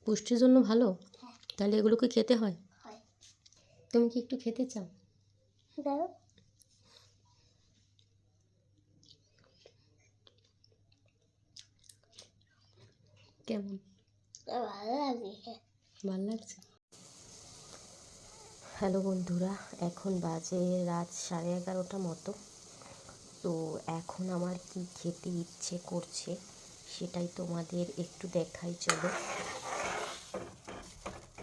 পুষ্টির জন্য ভালো। তাহলে এগুলোকে খেতে হয়। তুমি কি একটু খেতে চাও? কেমন? ভালো লাগছে। হ্যালো বন্ধুরা, এখন বাজে রাত 11:30 মতো। তো এখন আমার কি খেতে ইচ্ছে করছে সেটাই তোমাদের একটু দেখাই চলো।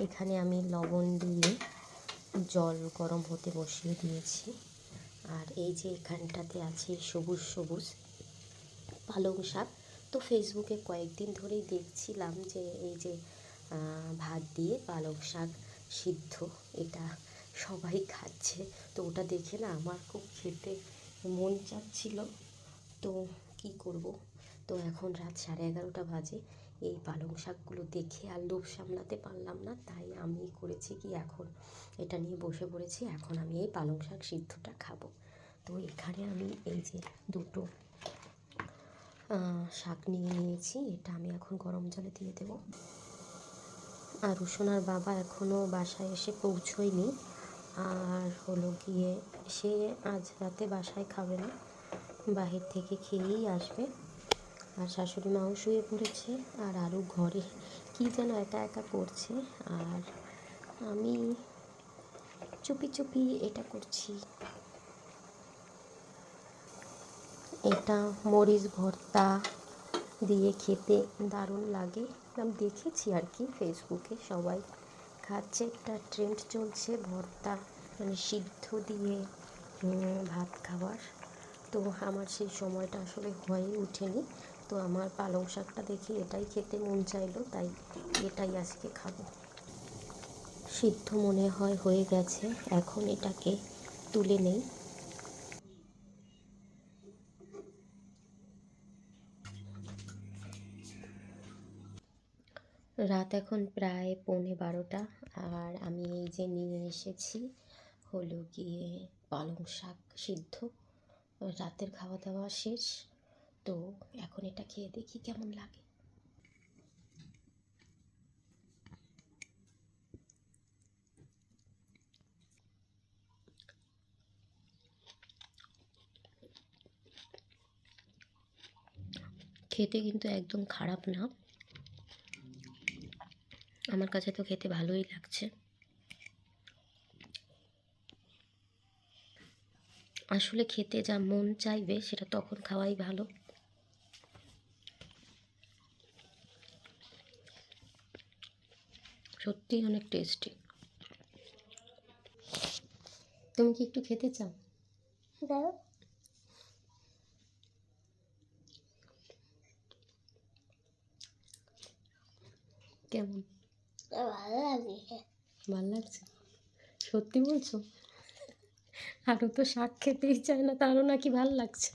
এখানে আমি লবণ দিয়ে জল গরম হতে বসিয়ে দিয়েছি। আর এই যে এখানটাতে আছে সবুজ সবুজ পালং শাক। তো ফেসবুকে কয়েকদিন ধরেই দেখছিলাম যে এই যে ভাত দিয়ে পালং শাক সিদ্ধ, এটা সবাই খাচ্ছে। তো ওটা দেখে না আমার খুব খেতে মন চাচ্ছিল। তো কি করব, তো এখন রাত 11:30 বাজে। এই পালং শাকগুলো দেখে আর লোভ সামলাতে পারলাম না, তাই আমি করেছি কি, এখন এটা নিয়ে বসে পড়েছি। এখন আমি এই পালং শাক সিদ্ধটা খাবো। তো এখানে আমি এই যে দুটো শাক নিয়ে নিয়েছি, এটা আমি এখন গরম জলে দিয়ে দেব। আর রুশোনার বাবা এখনও বাসায় এসে পৌঁছয়নি। আর হলো গিয়ে সে আজ রাতে বাসায় খাবে না, বাহির থেকে খেয়েই আসবে। আর শাশুড়ি মাও শুয়ে পড়েছে, আর আরও ঘরে কী যেন একা একা করছে। আর আমি চুপি চুপি এটা করছি। এটা মরিচ ভর্তা দিয়ে খেতে দারুণ লাগে। আমি দেখেছি আর কি, ফেসবুকে সবাই খাচ্ছে, একটা ট্রেন্ড চলছে ভর্তা মানে সিদ্ধ দিয়ে ভাত খাওয়ার। তো আমার সেই সময়টা আসলে হয়ে ওঠেনি। তো আমার পালং শাকটা দেখে এটাই খেতে মন চাইলো, তাই এটাই আজকে খাবো। সিদ্ধ মনে হয় হয়ে গেছে, এখন এটাকে তুলে নেই। রাত এখন প্রায় 11:45, আর আমি এই যে নিয়ে এসেছি হলো গিয়ে পালং শাক সিদ্ধ। রাতের খাওয়া দাওয়া শেষ, তো এখন এটা খেয়ে দেখি কেমন লাগে। খেতে কিন্তু একদম খারাপ না, আমার কাছে তো খেতে ভালোই লাগছে। আসলে খেতে যা মন চাইবে সেটা তখন খাওয়াই ভালো। সত্যিই অনেক টেস্টি। তুমি কি একটু খেতে চাও? কেমন? ভালো লাগছে। সত্যি বলছো? আরও তো শাক খেতেই চায় না, তারও নাকি ভাল লাগছে।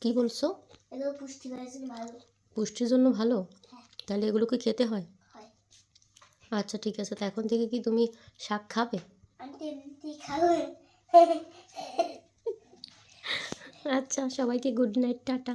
কি বলছো? পুষ্টির জন্য ভালো। তাহলে এগুলোকে খেতে হয়। আচ্ছা ঠিক আছে, তো এখন থেকে কি তুমি শাক খাবে? আচ্ছা, সবাইকে গুড নাইট, টাটা।